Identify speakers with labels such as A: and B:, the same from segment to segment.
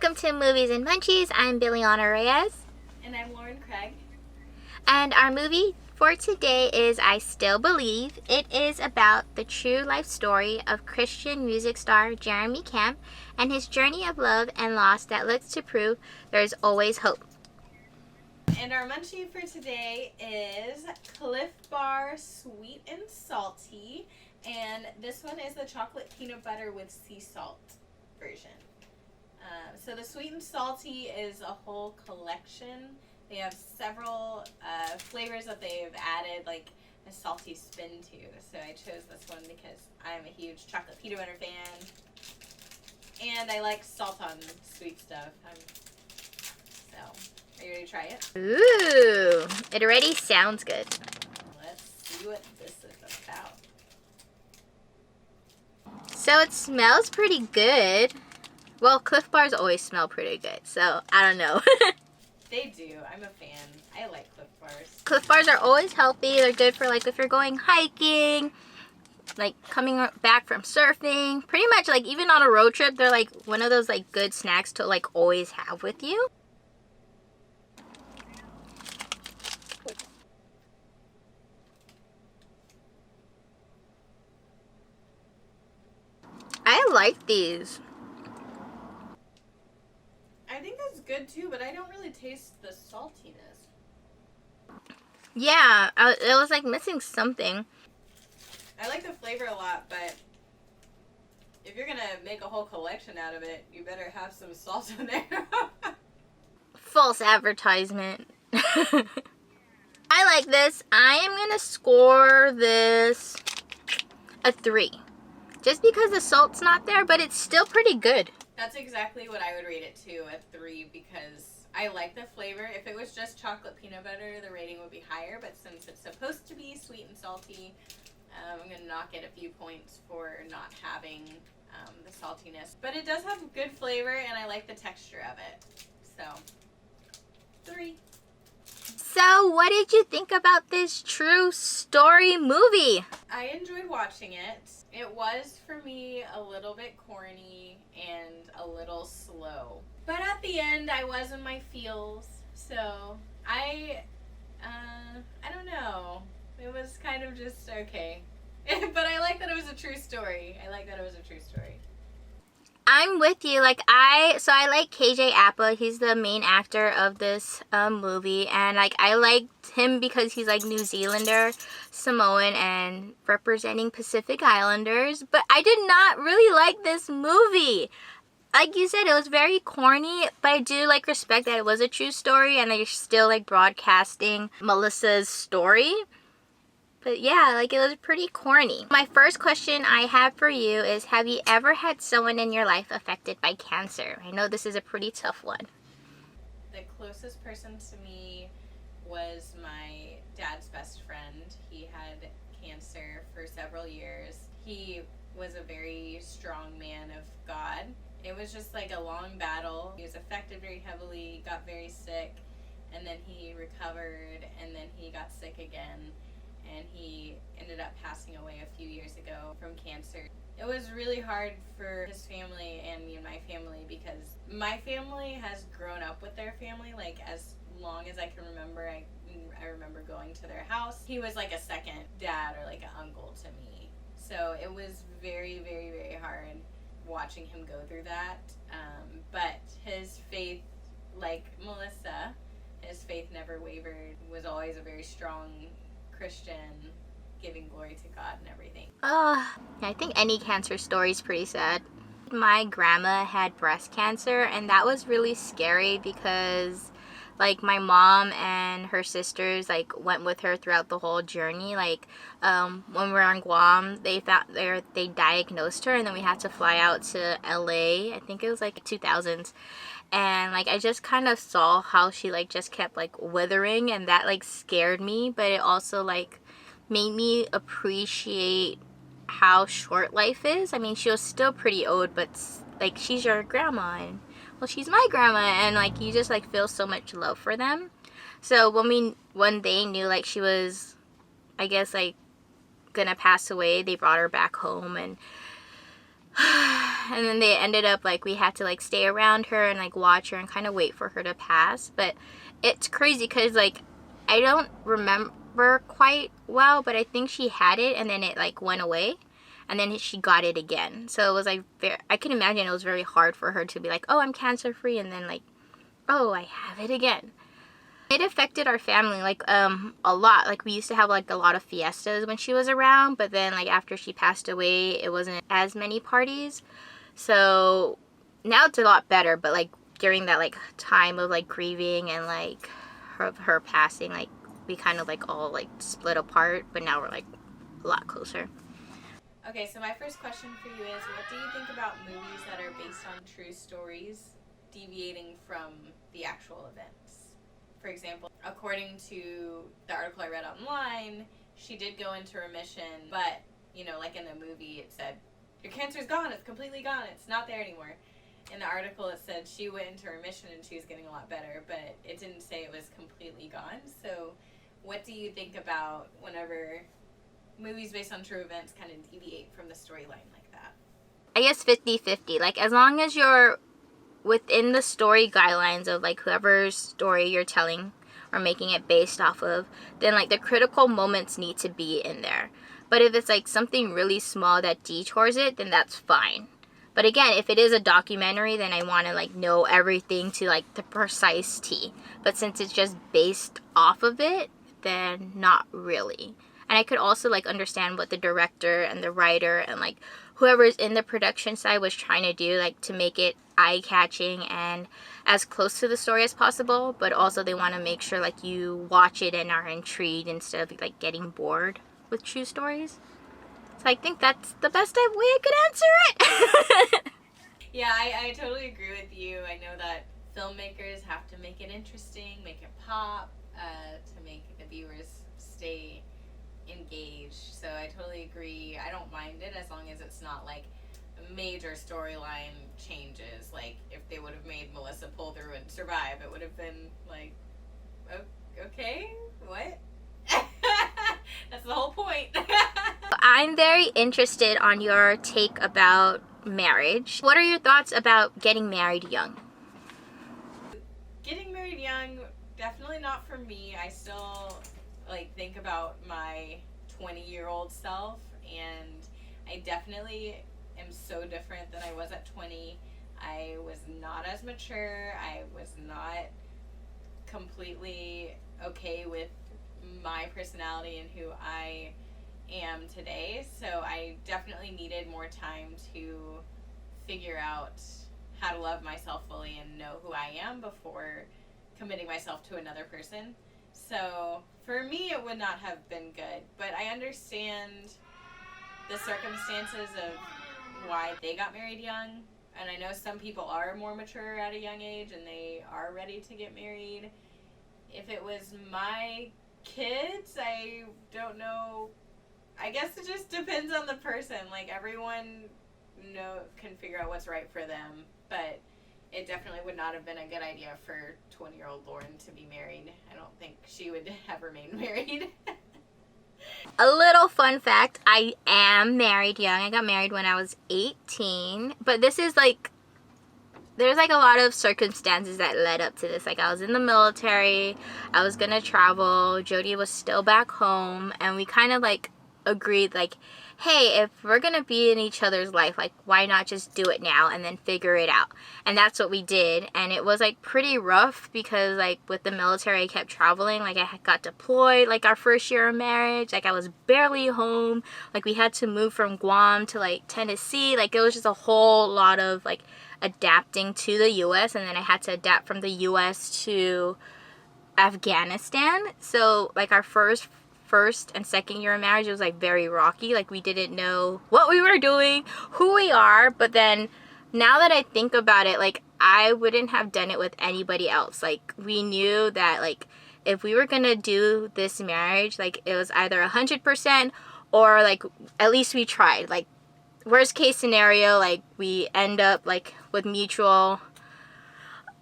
A: Welcome to Movies and Munchies. I'm Billiana Reyes.
B: And I'm Lauren Craig.
A: And our movie for today is I Still Believe. It is about the true life story of Christian music star Jeremy Camp and his journey of love and loss that looks to prove there's always hope.
B: And our munchie for today is Cliff Bar Sweet and Salty. And this one is the chocolate peanut butter with sea salt version. So the sweet and salty is a whole collection. They have several flavors that they've added like a salty spin to. So I chose this one because I'm a huge chocolate peanut butter fan. And I like salt on sweet stuff. Are you ready to try it?
A: Ooh, it already sounds good.
B: Let's see what this is about.
A: So it smells pretty good. Well, Cliff Bars always smell pretty good, so I don't know.
B: They do. I'm a fan. I like Cliff Bars.
A: Cliff Bars are always healthy. They're good for like if you're going hiking, like coming back from surfing. Pretty much like even on a road trip, they're like one of those like good snacks to like always have with you. I like these.
B: I think that's good too, but I don't really taste the saltiness.
A: Yeah, it was like missing something.
B: I like the flavor a lot, but if you're gonna make a whole collection out of it, you better have some salt in there.
A: False advertisement. I like this. I am gonna score this a 3. Just because the salt's not there, but it's still pretty good.
B: That's exactly what I would rate it to, a 3, because I like the flavor. If it was just chocolate peanut butter, the rating would be higher, but since it's supposed to be sweet and salty, I'm going to knock it a few points for not having the saltiness. But it does have good flavor, and I like the texture of it. So, 3.
A: So, what did you think about this true story movie?
B: I enjoyed watching it. It was, for me, a little bit corny and a little slow. But at the end, I was in my feels. So, I don't know. It was kind of just okay. But I like that it was a true story.
A: I'm with you. I like KJ Apa. He's the main actor of this movie, and I liked him because he's like New Zealander, Samoan, and representing Pacific Islanders. But I did not really like this movie. Like you said, it was very corny, but I do respect that it was a true story, and they're still broadcasting Melissa's story. But yeah, it was pretty corny. My first question I have for you is, have you ever had someone in your life affected by cancer? I know this is a pretty tough one.
B: The closest person to me was my dad's best friend. He had cancer for several years. He was a very strong man of God. It was just a long battle. He was affected very heavily, got very sick, and then he recovered, and then he got sick again. And he ended up passing away a few years ago from cancer. It was really hard for his family and me and my family because my family has grown up with their family as long as I can remember. I remember going to their house. He was like a second dad or an uncle to me. So it was very, very, very hard watching him go through that. But his faith, like Melissa, his faith never wavered, was always a very strong Christian, giving glory to God and everything.
A: I think any cancer story is pretty sad. My grandma had breast cancer, and that was really scary because my mom and her sisters went with her throughout the whole journey. When we were on Guam, they diagnosed her, and then we had to fly out to LA. I think it was 2000s. And I just kind of saw how she just kept withering, and that scared me, but it also made me appreciate how short life is. I mean, she was still pretty old, but she's your grandma, and well, she's my grandma, and you just feel so much love for them. So when they knew she was, I guess gonna pass away, they brought her back home, and And then they ended up like we had to like stay around her and like watch her and kind of wait for her to pass. But it's crazy because like I don't remember quite well, but I think she had it and then it like went away and then she got it again. So it was like I can imagine it was very hard for her to be like, oh, I'm cancer free, and then like, oh, I have it again. It affected our family like a lot. Like we used to have like a lot of fiestas when she was around, but then like after she passed away it wasn't as many parties. So now it's a lot better, but like during that like time of like grieving and like her passing, like we kind of like all like split apart, but now we're like a lot closer.
B: Okay, so my first question for you is, what do you think about movies that are based on true stories deviating from the actual events? For example, according to the article I read online, she did go into remission, but, you know, like in the movie it said, your cancer's gone, it's completely gone, it's not there anymore. In the article it said she went into remission and she was getting a lot better, but it didn't say it was completely gone. So what do you think about whenever movies based on true events kind of deviate from the storyline like that?
A: I guess 50-50. Like as long as you're within the story guidelines of like whoever's story you're telling or making it based off of, then like the critical moments need to be in there. But if it's like something really small that detours it, then that's fine. But again, if it is a documentary, then I want to like know everything to like the precise T. But since it's just based off of it, then not really. And I could also like understand what the director and the writer and like whoever's in the production side was trying to do, like to make it eye-catching and as close to the story as possible, but also they want to make sure like you watch it and are intrigued instead of like getting bored with true stories. So I think that's the best way I could answer it.
B: Yeah, I totally agree with you. I know that filmmakers have to make it interesting, make it pop, to make the viewers stay engaged. So I totally agree. I don't mind it as long as it's not like major storyline changes. Like if they would have made Melissa pull through and survive, it would have been like, okay, what? That's the whole point.
A: I'm very interested on your take about marriage. What are your thoughts about getting married young?
B: Getting married young, definitely not for me. I still like think about my 20-year-old self, and I definitely am so different than I was at 20. I was not as mature. I was not completely okay with my personality and who I am today. So I definitely needed more time to figure out how to love myself fully and know who I am before committing myself to another person. So for me, it would not have been good, but I understand the circumstances of why they got married young. And I know some people are more mature at a young age and they are ready to get married. If it was my kids, I don't know. I guess it just depends on the person. Like everyone can figure out what's right for them, but it definitely would not have been a good idea for 20-year-old Lauren to be married. I don't think she would have remained married.
A: A little fun fact, I am married young. I got married when I was 18, but this is like, there's like a lot of circumstances that led up to this. Like I was in the military, I was gonna travel, Jody was still back home, and we kind of like agreed like, hey, if we're gonna be in each other's life, like why not just do it now and then figure it out? And that's what we did. And it was like pretty rough because like with the military I kept traveling. Like I got deployed like our first year of marriage. Like I was barely home. Like we had to move from Guam to like Tennessee. Like it was just a whole lot of like adapting to the US, and then I had to adapt from the US to Afghanistan. So like our first and second year of marriage, it was like very rocky. Like we didn't know what we were doing, who we are. But then now that I think about it, like I wouldn't have done it with anybody else. Like we knew that like if we were gonna do this marriage, like it was either 100% or like at least we tried. Like worst case scenario, like we end up like with mutual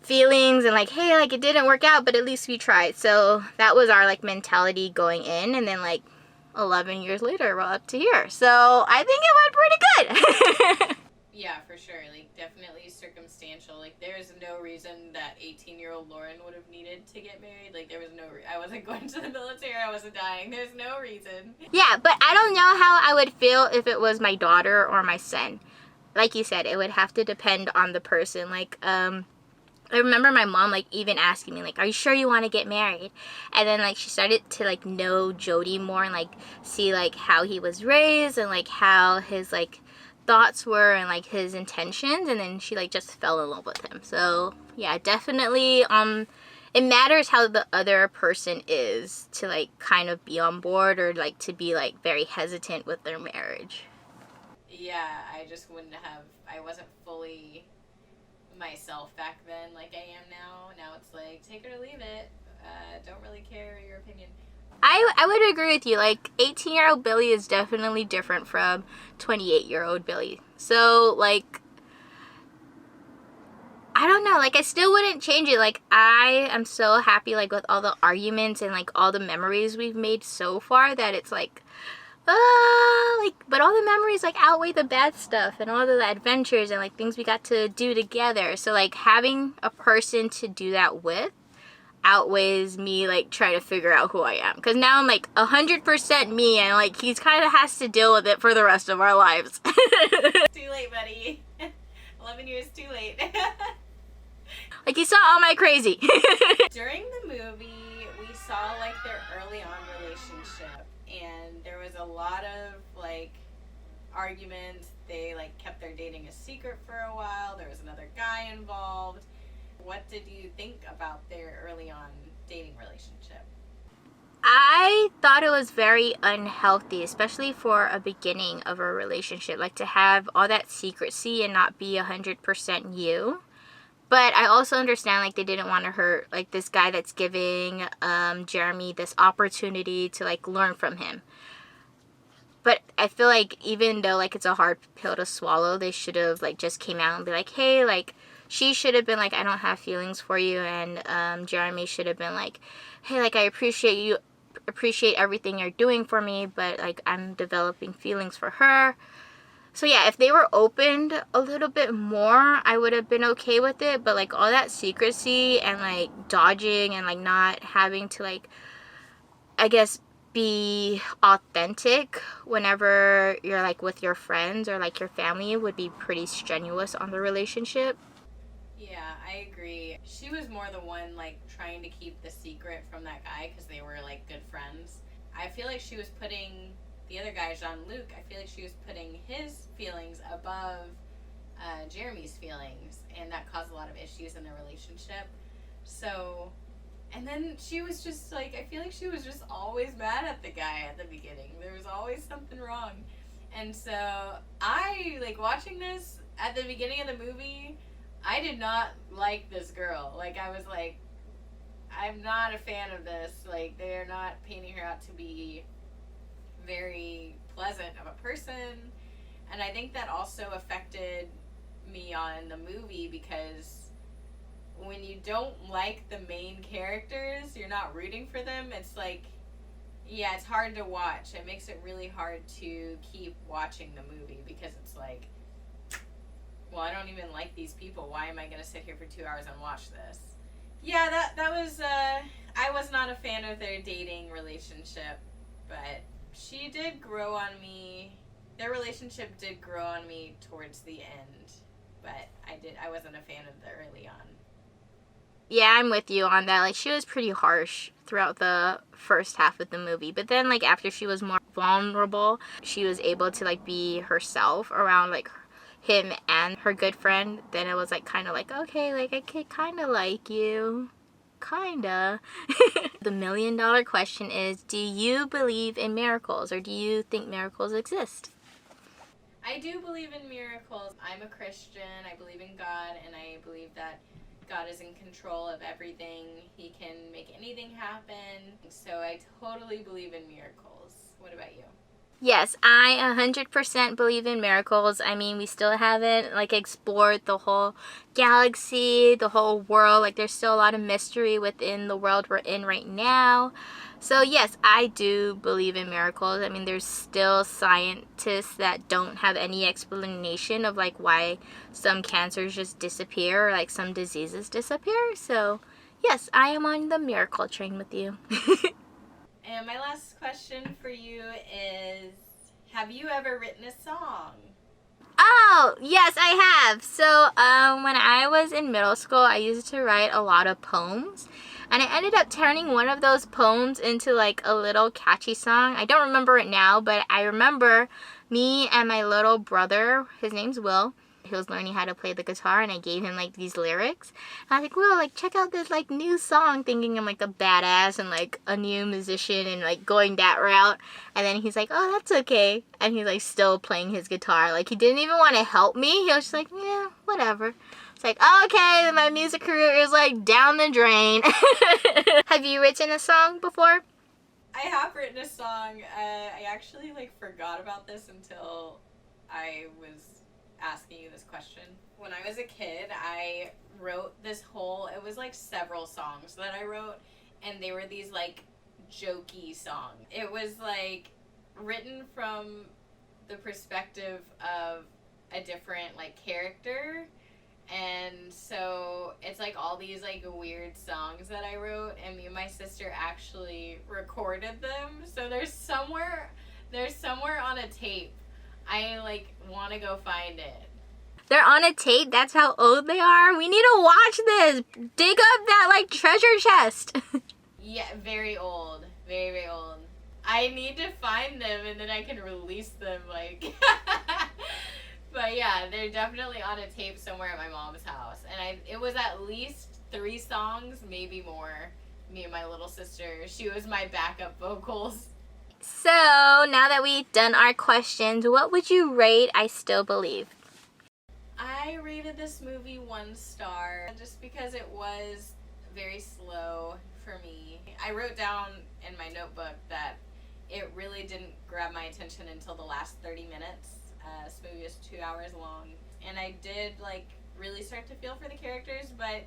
A: feelings and like, hey, like it didn't work out, but at least we tried. So that was our like mentality going in, and then like 11 years later we're up to here. So I think it went pretty good.
B: Yeah, for sure. Like, definitely circumstantial. Like, there's no reason that 18-year-old Lauren would have needed to get married. Like, there was no I wasn't going to the military. I wasn't dying. There's no reason.
A: Yeah, but I don't know how I would feel if it was my daughter or my son. Like you said, it would have to depend on the person. Like, I remember my mom, like, even asking me, like, are you sure you want to get married? And then, like, she started to, like, know Jody more and, like, see, like, how he was raised and, like, how his, like, thoughts were and, like, his intentions. And then she, like, just fell in love with him. So, yeah, definitely, it matters how the other person is to, like, kind of be on board or, like, to be, like, very hesitant with their marriage.
B: Yeah, I just wouldn't have, I wasn't fully myself back then like I am now. Now it's like, take it or leave it. Don't really care your opinion.
A: I would agree with you. Like, 18-year-old Billie is definitely different from 28-year-old Billie. So, like, I don't know. Like, I still wouldn't change it. Like, I am so happy, like, with all the arguments and, like, all the memories we've made so far that it's like, like, but all the memories, like, outweigh the bad stuff and all the adventures and, like, things we got to do together. So, like, having a person to do that with outweighs me, like, trying to figure out who I am. Because now I'm, like, 100% me, and, like, he's kind of has to deal with it for the rest of our lives.
B: Too late, buddy. 11 years too late.
A: Like, he saw all my crazy.
B: During the movie, we saw, like, their early on relationship, and there was a lot of, like, arguments. They, like, kept their dating a secret for a while. There was another guy involved. What did you think about their early on dating relationship?
A: I thought it was very unhealthy, especially for a beginning of a relationship. Like, to have all that secrecy and not be 100% you. But I also understand, like, they didn't want to hurt, like, this guy that's giving Jeremy this opportunity to, like, learn from him. But I feel like even though, like, it's a hard pill to swallow, they should have, like, just came out and be like, hey, like, she should have been like, I don't have feelings for you. And Jeremy should have been like, hey, like, I appreciate everything you're doing for me, but, like, I'm developing feelings for her. So, yeah, if they were opened a little bit more, I would have been okay with it. But, like, all that secrecy and, like, dodging and, like, not having to, like, I guess, be authentic whenever you're, like, with your friends or, like, your family would be pretty strenuous on the relationship.
B: Yeah, I agree. She was more the one, like, trying to keep the secret from that guy because they were, like, good friends. I feel like she was putting the other guy, Jean-Luc, I feel like she was putting his feelings above Jeremy's feelings, and that caused a lot of issues in their relationship. So, and then she was just, like, I feel like she was just always mad at the guy at the beginning. There was always something wrong. And so, I, like, watching this at the beginning of the movie, I did not like this girl. Like, I was like, I'm not a fan of this. Like, they're not painting her out to be very pleasant of a person. And I think that also affected me on the movie because when you don't like the main characters, you're not rooting for them. It's like, yeah, it's hard to watch. It makes it really hard to keep watching the movie because it's like, well, I don't even like these people. Why am I going to sit here for 2 hours and watch this? Yeah, that was, I was not a fan of their dating relationship, but she did grow on me. Their relationship did grow on me towards the end, but I wasn't a fan of the early on.
A: Yeah, I'm with you on that. Like, she was pretty harsh throughout the first half of the movie. But then, like, after she was more vulnerable, she was able to, like, be herself around, like, him and her good friend. Then it was, like, kind of like, okay, like, I could kind of like you. Kinda. The million-dollar question is, do you believe in miracles, or do you think miracles exist?
B: I do believe in miracles. I'm a Christian. I believe in God, and I believe that God is in control of everything. He can make anything happen. So I totally believe in miracles. What about you?
A: Yes, I 100% believe in miracles. I mean, we still haven't like explored the whole galaxy, the whole world. Like there's still a lot of mystery within the world we're in right now. So yes, I do believe in miracles. I mean, there's still scientists that don't have any explanation of like why some cancers just disappear or like some diseases disappear. So yes, I am on the miracle train with you.
B: And my last question for you is, have you ever written a song?
A: Oh, yes, I have. So, when I was in middle school, I used to write a lot of poems. And I ended up turning one of those poems into like a little catchy song. I don't remember it now, but I remember me and my little brother, his name's Will. He was learning how to play the guitar, and I gave him like these lyrics. And I was like, Will, like check out this like new song, thinking I'm like a badass and like a new musician and like going that route. And then he's like, oh, that's okay. And he's like still playing his guitar. Like he didn't even want to help me. He was just like, yeah, whatever. It's like, okay, then my music career is like down the drain. Have you written a song before?
B: I have written a song. I actually like forgot about this until I was asking you this question. When I was a kid, I wrote this whole, it was like several songs that I wrote, and they were these like jokey songs. It was like written from the perspective of a different like character, and so it's like all these like weird songs that I wrote, and me and my sister actually recorded them. So there's somewhere on a tape. I like want to go find it.
A: They're on a tape? That's how old they are? We need to watch this. Dig up that like treasure chest.
B: Yeah, very old. Very, very old. I need to find them and then I can release them like But yeah, they're definitely on a tape somewhere at my mom's house. And it was at least 3 songs, maybe more. Me and my little sister. She was my backup vocals.
A: So, now that we've done our questions, what would you rate I Still Believe?
B: I rated this movie 1 star just because it was very slow for me. I wrote down in my notebook that it really didn't grab my attention until the last 30 minutes. This movie is 2 hours long. And I did like really start to feel for the characters, but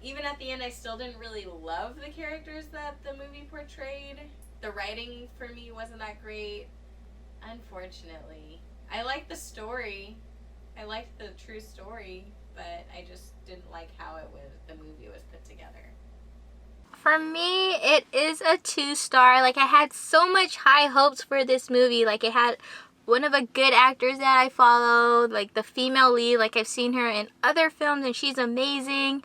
B: even at the end I still didn't really love the characters that the movie portrayed. The writing for me wasn't that great, unfortunately. I liked the story. I liked the true story, but I just didn't like how the movie was put together.
A: For me, it is a 2-star. Like, I had so much high hopes for this movie. Like, it had one of the good actors that I followed, like the female lead. Like, I've seen her in other films and she's amazing.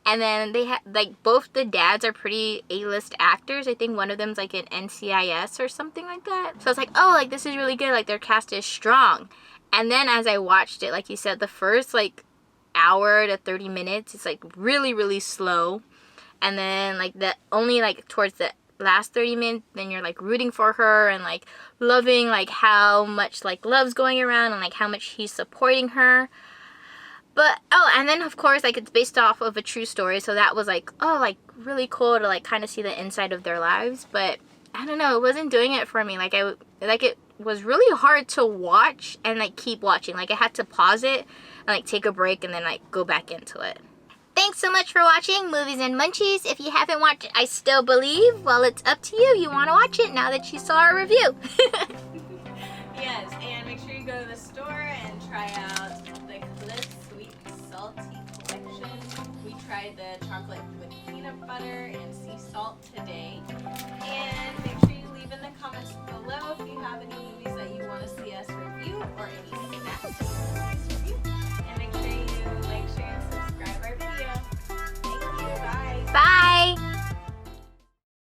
A: And then they had like both the dads are pretty A-list actors. I think one of them's like an NCIS or something like that. So I was like, oh, like this is really good. Like their cast is strong. And then as I watched it, like you said, the first like hour to 30 minutes, it's like really, really slow. And then like the only like towards the last 30 minutes, then you're like rooting for her and like loving like how much like love's going around and like how much he's supporting her. But oh, and then of course like it's based off of a true story, so that was like, oh, like really cool to like kind of see the inside of their lives. But I don't know, it wasn't doing it for me. Like it was really hard to watch and like keep watching. Like I had to pause it and like take a break and then like go back into it. Thanks so much for watching Movies and Munchies. If you haven't watched it, I Still Believe, well, it's up to you. You want to watch it now that you saw our review.
B: Yes, and make sure you go to the store and try out the Cliff Sweet and Salty collection. We tried the chocolate with peanut butter and sea salt today. And make sure you leave in the comments below if you have any movies that you want to see us review or any snacks.